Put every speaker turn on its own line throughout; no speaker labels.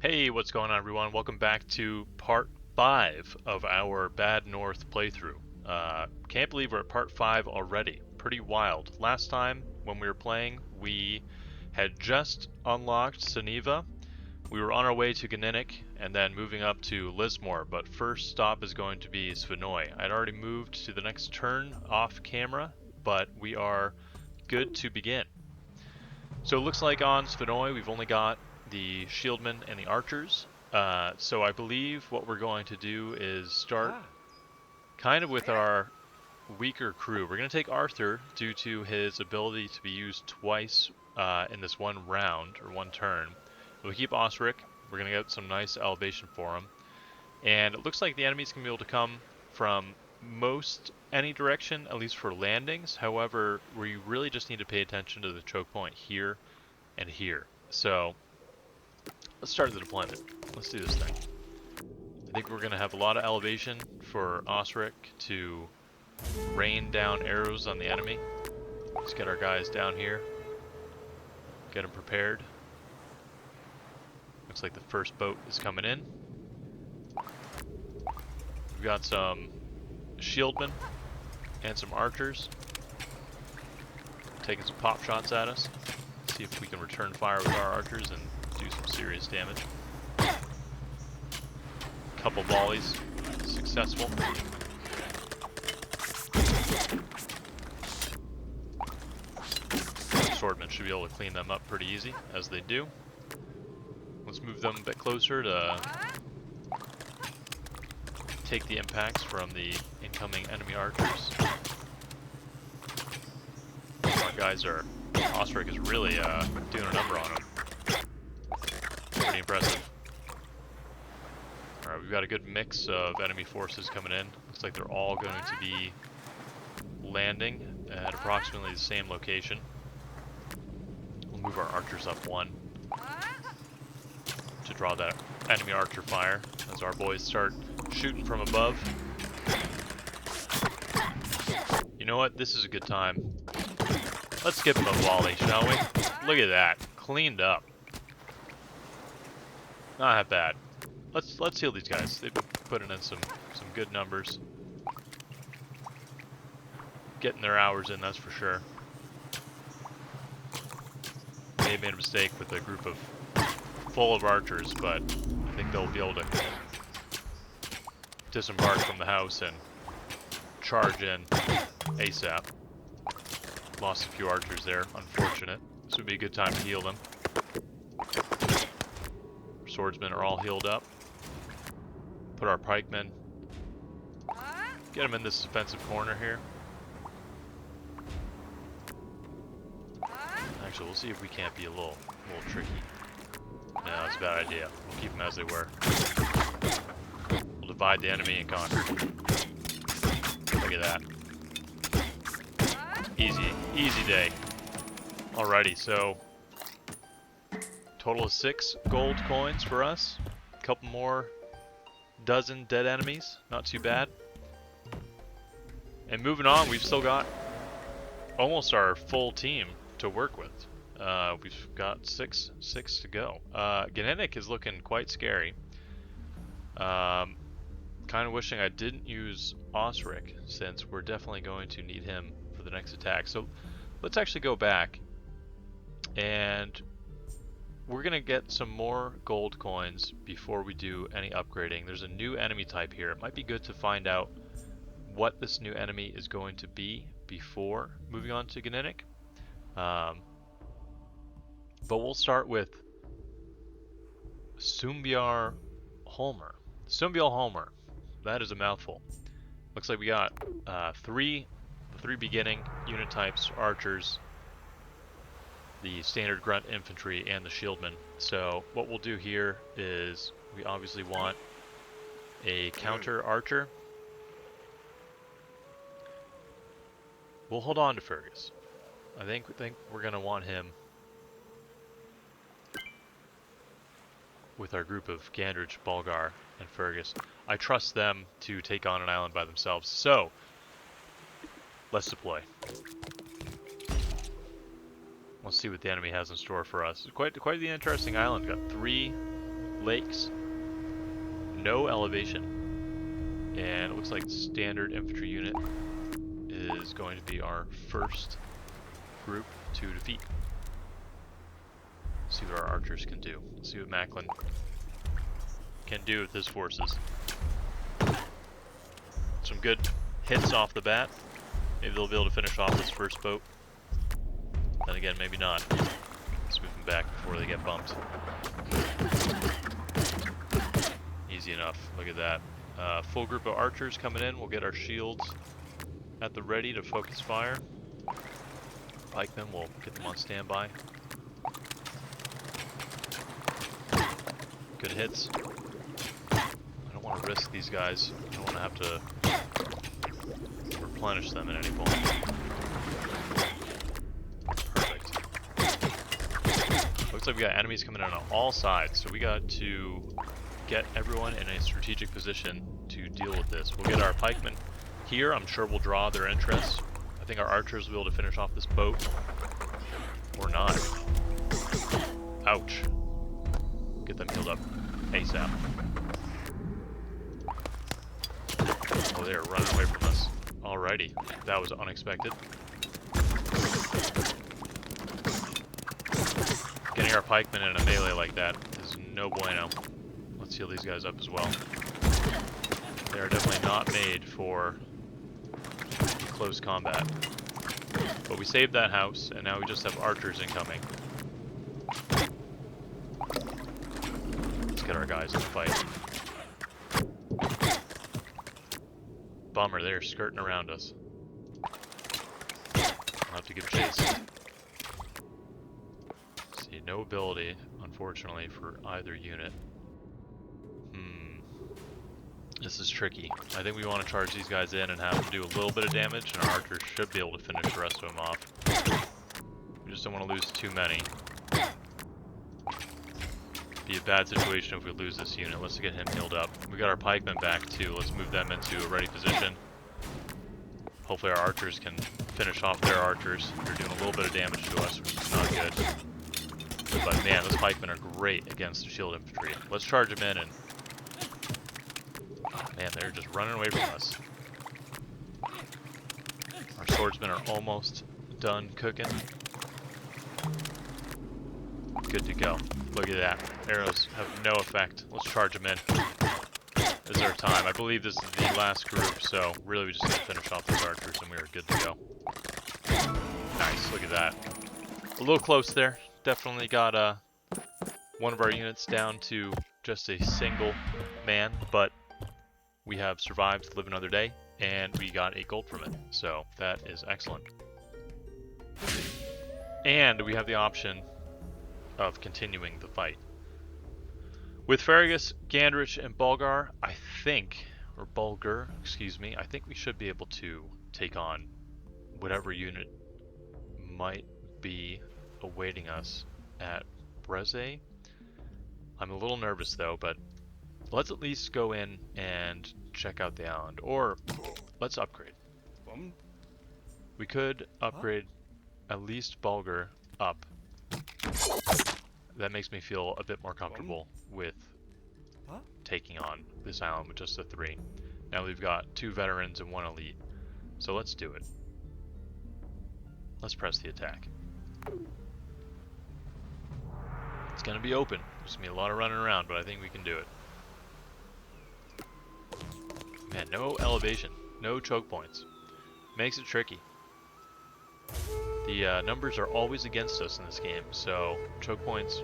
Hey, what's going on, everyone? Welcome back to part 5 of our Bad North playthrough. Can't believe we're at part 5 already. Pretty wild. Last time, when we were playing, we had just unlocked Saniva. We were on our way to Ganinick, and then moving up to Lismore, but first stop is going to be Svanoi. I'd already moved to the next turn off camera, but we are good to begin. So it looks like on Svanoi we've only got the shieldmen and the archers. So I believe what we're going to do is start kind of with our weaker crew. We're going to take Arthur due to his ability to be used twice in this one round, or one turn. We'll keep Osric. We're going to get some nice elevation for him. And it looks like the enemies can be able to come from most any direction, at least for landings. However, we really just need to pay attention to the choke point here and here. So let's start the deployment. Let's do this thing. I think we're going to have a lot of elevation for Osric to rain down arrows on the enemy. Let's get our guys down here. Get them prepared. Looks like the first boat is coming in. We've got some shieldmen and some archers taking some pop shots at us. See if we can return fire with our archers and do some serious damage. Couple volleys, successful. Swordmen should be able to clean them up pretty easy, as they do. Let's move them a bit closer to take the impacts from the incoming enemy archers. Our guys are... Osric is really doing a number on them. Pretty impressive. Alright, we've got a good mix of enemy forces coming in. Looks like they're all going to be landing at approximately the same location. We'll move our archers up one to draw that enemy archer fire as our boys start shooting from above. You know what? This is a good time. Let's give him a volley, shall we? Look at that. Cleaned up. Not that bad. Let's heal these guys. They've been putting in some good numbers. Getting their hours in, that's for sure. They made a mistake with a group of full of archers, but I think they'll be able to disembark from the house and charge in ASAP. Lost a few archers there, unfortunate. This would be a good time to heal them. Our swordsmen are all healed up. Put our pikemen. Get them in this defensive corner here. Actually, we'll see if we can't be a little tricky. No, that's a bad idea. We'll keep them as they were. We'll divide the enemy and conquer. Look at that. Easy day. Alrighty, so total of 6 gold coins for us. A couple more dozen dead enemies. Not too bad. And moving on, we've still got almost our full team to work with. We've got six to go. Ganinick is looking quite scary. Kind of wishing I didn't use Osric, since we're definitely going to need him for the next attack. So let's actually go back, and we're gonna get some more gold coins before we do any upgrading. There's a new enemy type here. It might be good to find out what this new enemy is going to be before moving on to Ganinick. But we'll start with Sumbiar Holmer. Sumbiar Holmer. That is a mouthful. Looks like we got the three beginning unit types: archers, the standard grunt infantry, and the shieldmen. So what we'll do here is we obviously want a counter archer. We'll hold on to Fergus. I think we're gonna want him with our group of Gandridge, Bulgar, and Fergus. I trust them to take on an island by themselves. So let's deploy. Let's see what the enemy has in store for us. Quite the interesting island. Got 3 lakes. No elevation. And it looks like standard infantry unit is going to be our first group to defeat. See what our archers can do. See what Macklin can do with his forces. Some good hits off the bat. Maybe they'll be able to finish off this first boat. Then again, maybe not. Let's move them back before they get bumped. Easy enough. Look at that. Full group of archers coming in. We'll get our shields at the ready to focus fire. Pikemen, we'll get them on standby. Good hits. I don't want to risk these guys. I don't want to have to replenish them at any point. Perfect. Looks like we got enemies coming in on all sides, so we got to get everyone in a strategic position to deal with this. We'll get our pikemen here. I'm sure we'll draw their interest. I think our archers will be able to finish off this boat. Or not. Ouch. Get them healed up ASAP. Oh, they're running away from us. Alrighty. That was unexpected. Getting our pikemen in a melee like that is no bueno. Let's heal these guys up as well. They are definitely not made for close combat. But we saved that house, and now we just have archers incoming. Let's get our guys in the fight. Bummer, they're skirting around us. I'll have to give chase. See, no ability, unfortunately, for either unit. This is tricky. I think we want to charge these guys in and have them do a little bit of damage, and our archers should be able to finish the rest of them off. We just don't want to lose too many. Be a bad situation if we lose this unit. Let's get him healed up. We got our pikemen back too. Let's move them into a ready position. Hopefully our archers can finish off their archers. They're doing a little bit of damage to us, which is not good. But man, those pikemen are great against the shield infantry. Let's charge them in and... Oh man, they're just running away from us. Our swordsmen are almost done cooking. Good to go. Look at that. Arrows have no effect. Let's charge them in. This is our time. I believe this is the last group, so really we just have to finish off those archers and we are good to go. Nice, look at that. A little close there. Definitely got one of our units down to just a single man, but we have survived to live another day, and we got 8 gold from it, so that is excellent. And we have the option of continuing the fight. With Fergus, Gandrich, and Bulgar, I think we should be able to take on whatever unit might be awaiting us at Breze. I'm a little nervous though, but let's at least go in and check out the island, or let's upgrade. We could upgrade at least Bulgar up. That makes me feel a bit more comfortable with taking on this island with just the 3. Now we've got 2 veterans and 1 elite, so let's do it. Let's press the attack. It's gonna be open. There's gonna be a lot of running around, but I think we can do it. Man, no elevation, no choke points. Makes it tricky. The numbers are always against us in this game, so choke points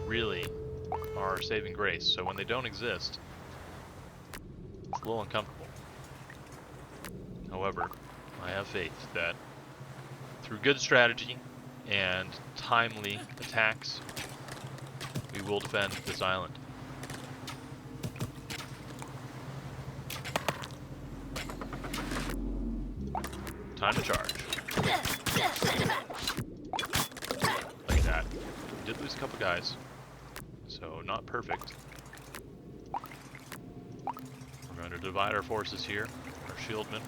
really are saving grace. So when they don't exist, it's a little uncomfortable. However, I have faith that through good strategy and timely attacks, we will defend this island. Time to charge. Like that. We did lose a couple guys, so not perfect. We're going to divide our forces here. Our shieldmen.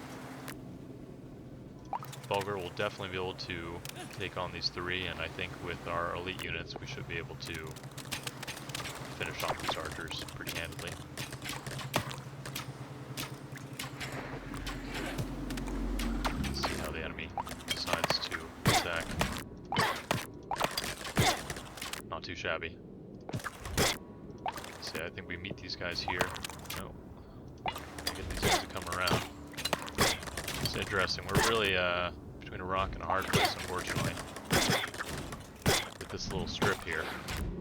Bulgar will definitely be able to take on these 3, and I think with our elite units we should be able to finish finish off these archers pretty handily. Let's see how the enemy decides to attack. Not too shabby. See, I think we meet these guys here. No. Get these guys to come around. It's interesting. We're really between a rock and a hard place, unfortunately. With this little strip here,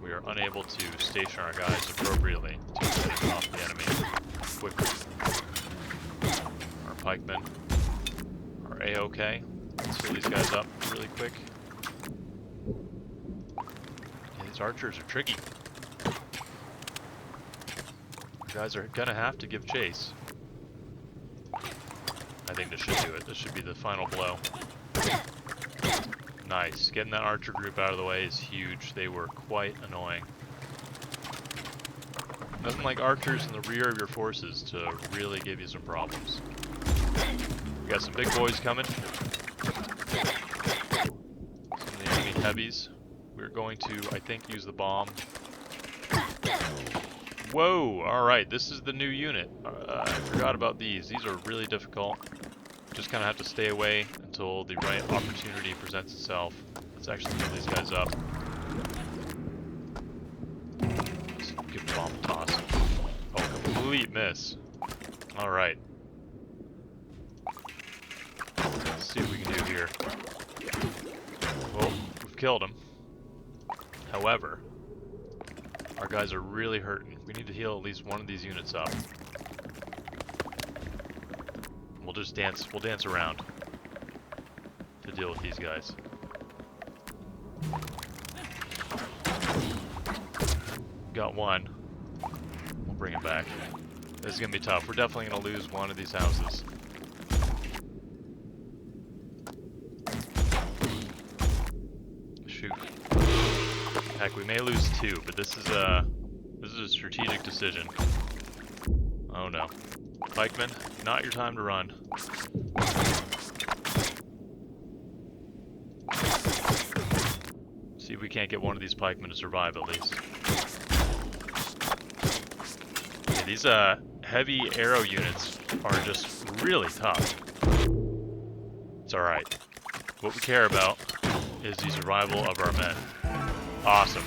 we are unable to station our guys appropriately to finish off the enemy quickly. Our pikemen are A-OK. Let's fill these guys up really quick. Yeah, these archers are tricky. You guys are gonna have to give chase. I think this should do it. This should be the final blow. Nice. Getting that archer group out of the way is huge. They were quite annoying. Nothing like archers in the rear of your forces to really give you some problems. We got some big boys coming. Some of the enemy heavies. We're going to, I think, use the bomb. Whoa! Alright, this is the new unit. I forgot about these. These are really difficult. Just kind of have to stay away until the right opportunity presents itself. Let's actually fill these guys up. Let's give the bomb a toss. Oh, complete miss. Alright. Let's see what we can do here. Well, we've killed him. However, our guys are really hurting. We need to heal at least one of these units up. We'll just dance. We'll dance around to deal with these guys. Got one. We'll bring it back. This is gonna be tough. We're definitely gonna lose one of these houses. Shoot. Heck, we may lose two, but this is a strategic decision. Oh no. Pikemen, not your time to run. See if we can't get one of these pikemen to survive at least. Yeah, these heavy arrow units are just really tough. It's alright. What we care about is the survival of our men. Awesome.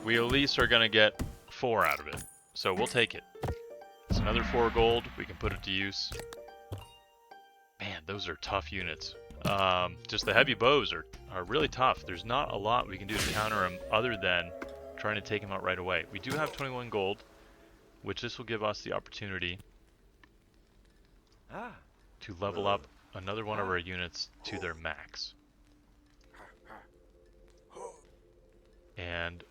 We at least are going to get 4 out of it. So we'll take it. It's another 4 gold. We can put it to use. Man, those are tough units. Just the heavy bows are really tough. There's not a lot we can do to counter them other than trying to take them out right away. We do have 21 gold, which this will give us the opportunity to level up another one of our units to their max. And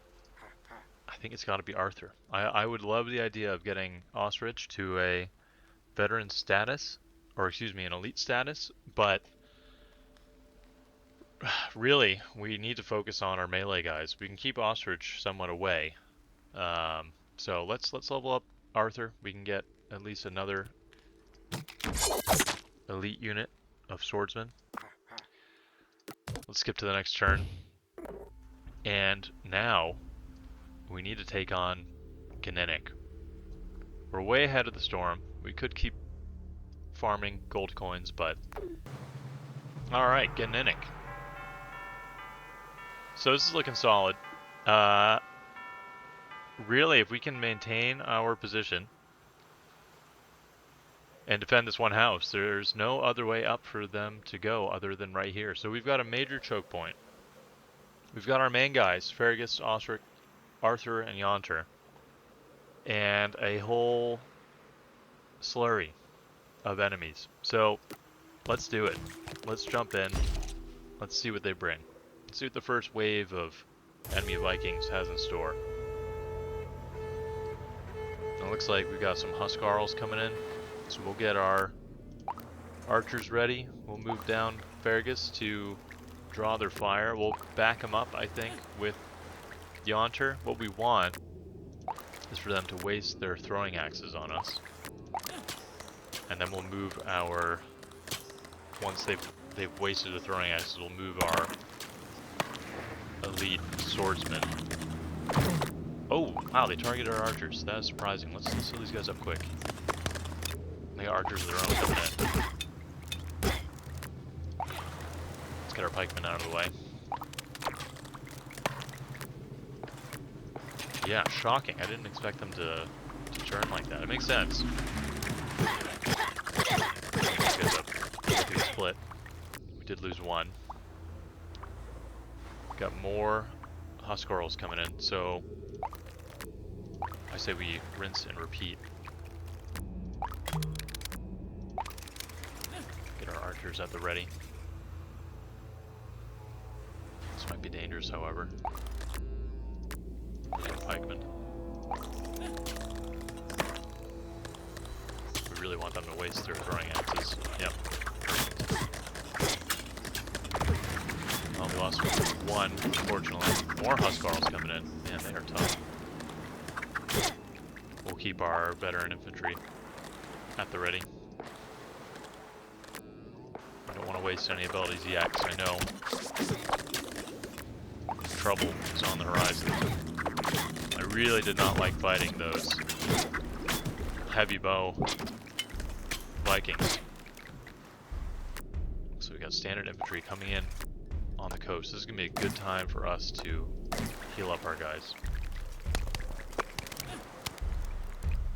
I think it's got to be Arthur. I would love the idea of getting Ostrich to a veteran status, or excuse me, an elite status, but really, we need to focus on our melee guys. We can keep Ostrich somewhat away. So let's level up Arthur. We can get at least another elite unit of swordsmen. Let's skip to the next turn. And now we need to take on Ganinick. We're way ahead of the storm. We could keep farming gold coins, but alright, Ganinick. So this is looking solid. Really, if we can maintain our position and defend this one house, there's no other way up for them to go other than right here. So we've got a major choke point. We've got our main guys, Fergus, Ostrich, Arthur, and Yonter, and a whole slurry of enemies. So let's do it. Let's jump in. Let's see what they bring. Let's see what the first wave of enemy Vikings has in store. It looks like we've got some Huskarls coming in, so we'll get our archers ready. We'll move down Fergus to draw their fire. We'll back them up, I think, with Yonter. What we want is for them to waste their throwing axes on us, and then we'll move our, once they've wasted the throwing axes, we'll move our elite swordsmen Oh, wow, they targeted our archers. That is surprising. Let's heal these guys up quick. They got archers of their own coming in. Let's get our pikemen out of the way. Yeah, shocking. I didn't expect them to turn like that. It makes sense. These guys up. They split. We did lose one. Got more Huskarls coming in, so I say we rinse and repeat. Get our archers at the ready. This might be dangerous, however. Pikemen. We really want them to waste their throwing axes. Yep. Well, we lost one, unfortunately. More Huskarls coming in. Man, they are tough. We'll keep our veteran infantry at the ready. I don't want to waste any abilities yet, because I know trouble is on the horizon. I really did not like fighting those heavy bow Vikings. So we got standard infantry coming in on the coast. This is going to be a good time for us to heal up our guys.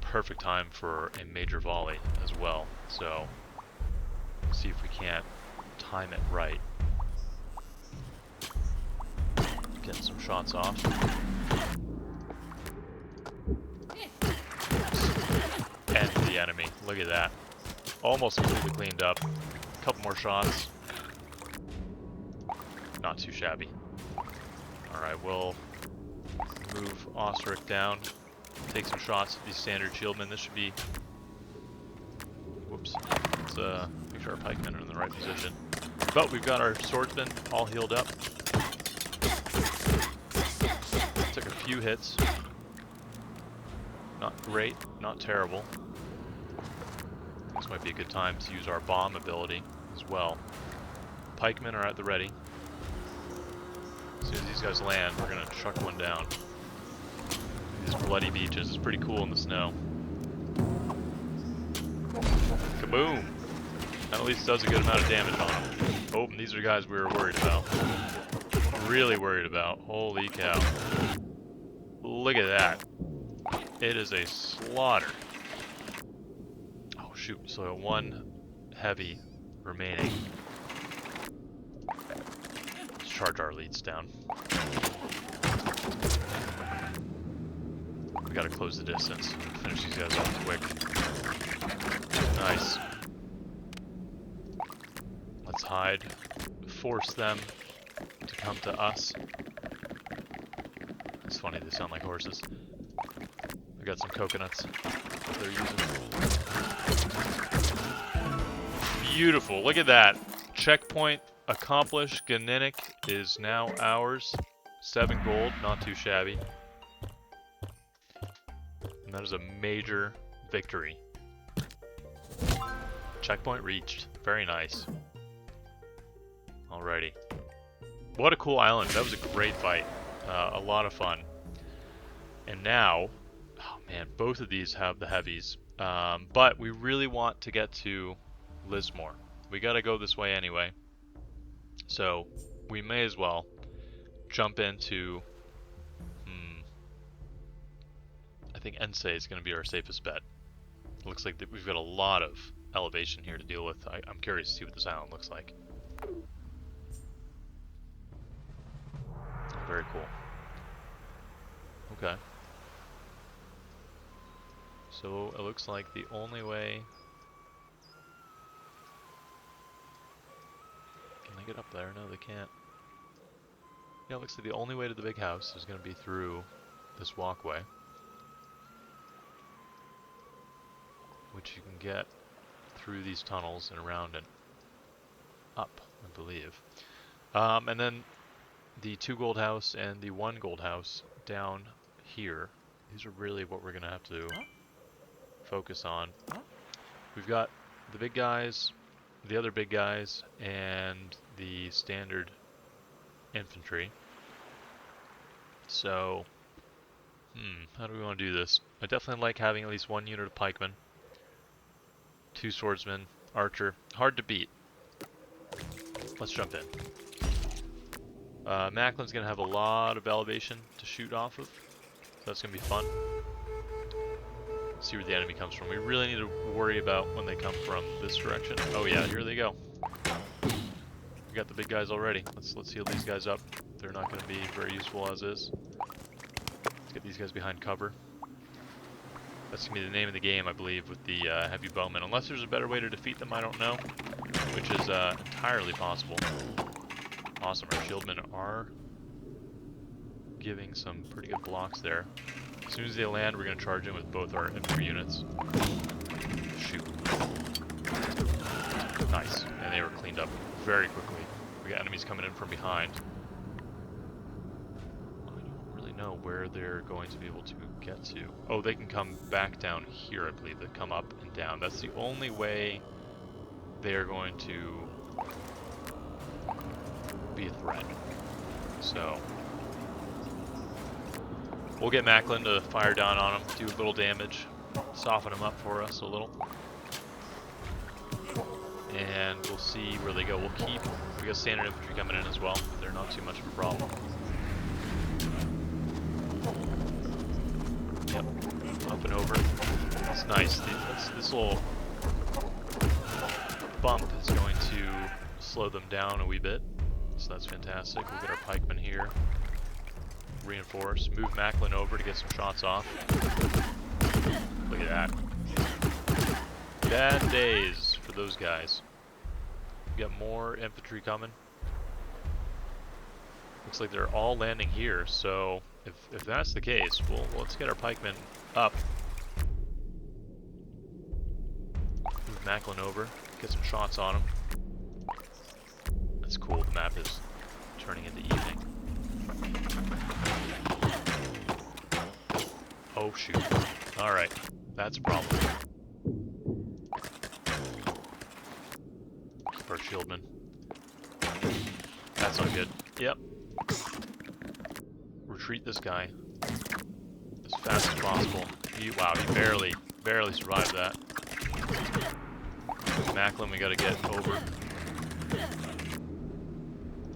Perfect time for a major volley as well. So, see if we can't time it right. Getting some shots off. End the enemy. Look at that. Almost completely cleaned up. A couple more shots. Not too shabby. Alright, we'll move Osric down. Take some shots at these standard shieldmen. This should be... Whoops. Let's make sure our pikemen are in the right position. But we've got our swordsmen all healed up. Took a few hits. Not great, not terrible. This might be a good time to use our bomb ability as well. Pikemen are at the ready. As soon as these guys land, we're gonna chuck one down. These bloody beaches is pretty cool in the snow. Kaboom! That at least does a good amount of damage on them. Oh, and these are guys we were worried about. Really worried about. Holy cow. Look at that. It is a slaughter. Oh shoot, so one heavy remaining. Let's charge our leads down. We gotta close the distance. Finish these guys off quick. Nice. Let's hide. Force them to come to us. It's funny, they sound like horses. We got some coconuts they're using. Beautiful, look at that. Checkpoint accomplished. Ganinick is now ours. 7 gold, not too shabby. And that is a major victory. Checkpoint reached. Very nice. Alrighty. What a cool island. That was a great fight. A lot of fun. And now, oh man, both of these have the heavies. But we really want to get to Lismore. We gotta go this way anyway. So we may as well jump into... I think Ensei is going to be our safest bet. It looks like we've got a lot of elevation here to deal with. I'm curious to see what this island looks like. Very cool. Okay. So it looks like the only way... Can they get up there? No, they can't. Yeah, it looks like the only way to the big house is going to be through this walkway. Which you can get through these tunnels and around and up, I believe. And then the 2 gold house and the 1 gold house down here. These are really what we're going to have to focus on. We've got the big guys, the other big guys, and the standard infantry. So, How do we want to do this? I definitely like having at least one unit of pikemen. 2 swordsmen, archer. Hard to beat. Let's jump in. Macklin's going to have a lot of elevation to shoot off of. So that's going to be fun. Let's see where the enemy comes from. We really need to worry about when they come from this direction. Oh yeah, here they go. We got the big guys already. Let's heal these guys up. They're not going to be very useful as is. Let's get these guys behind cover. That's going to be the name of the game, I believe, with the heavy bowmen. Unless there's a better way to defeat them, I don't know. Which is entirely possible. Awesome, our shieldmen are giving some pretty good blocks there. As soon as they land, we're going to charge in with both our infantry units. Shoot. Nice. And they were cleaned up very quickly. We got enemies coming in from behind. I don't really know where they're going to be able to get to. Oh, they can come back down here, I believe. They come up and down. That's the only way they're going to be a threat. So we'll get Macklin to fire down on them, do a little damage, soften them up for us a little. And we'll see where they go. We got standard infantry coming in as well. They're not too much of a problem. Yep, up and over. That's nice. This little bump is going to slow them down a wee bit. So that's fantastic. We'll get our pikemen here. Reinforce. Move Macklin over to get some shots off. Look at that. Bad days for those guys. We got more infantry coming. Looks like they're all landing here, so if that's the case, let's get our pikemen up. Move Macklin over, get some shots on him. That's cool, the map is turning into evening. Oh shoot. Alright, that's a problem. Keep our shieldmen. That's not good. Yep. Retreat this guy as fast as possible. Wow, he barely survived that. Macklin, we gotta get over.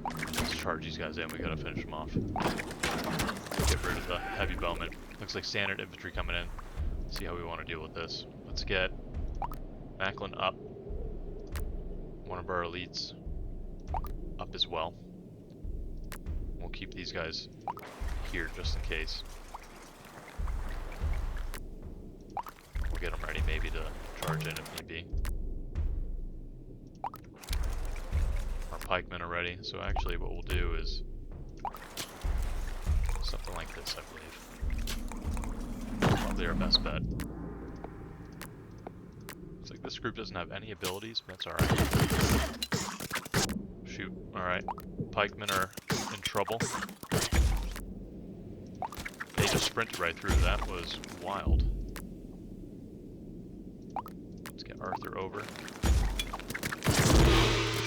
Let's charge these guys in, we gotta finish them off. Get rid of the heavy bowmen. Looks like standard infantry coming in. See how we want to deal with this. Let's get Macklin up. One of our elites up as well. We'll keep these guys here just in case. We'll get them ready maybe to charge in if need be. Our pikemen are ready, so actually what we'll do is something like this, I believe. Probably our best bet. Looks like this group doesn't have any abilities, but that's alright. Shoot, alright. Pikemen are in trouble. They just sprinted right through, that was wild. Let's get Arthur over.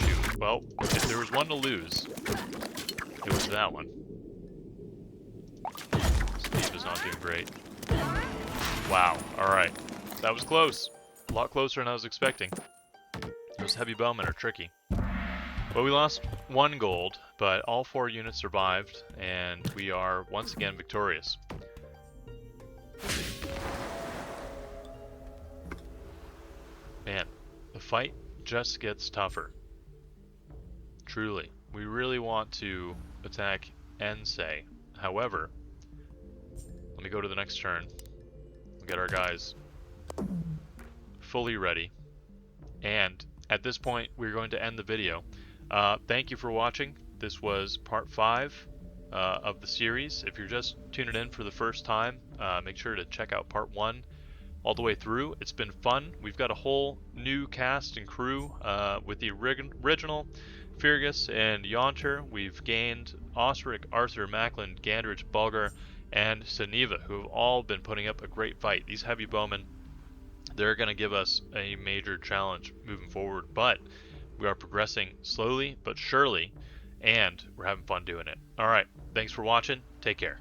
Shoot, well, if there was one to lose, it was that one. Steve is not doing great. Wow, alright. That was close. A lot closer than I was expecting. Those heavy bowmen are tricky. Well, we lost 1 gold, but all 4 units survived, and we are once again victorious. Man, the fight just gets tougher. Truly. We really want to attack Ensei. However, let me go to the next turn. We'll get our guys fully ready. And at this point, we're going to end the video. Thank you for watching. This was part 5 of the series. If you're just tuning in for the first time, make sure to check out part 1 all the way through. It's been fun. We've got a whole new cast and crew with the original Fergus and Yonter. We've gained Osric, Arthur, Macklin, Gandrich, Bulgar, and Saniva, who have all been putting up a great fight. These heavy bowmen, they're going to give us a major challenge moving forward, but we are progressing slowly but surely, and we're having fun doing it. Alright, thanks for watching. Take care.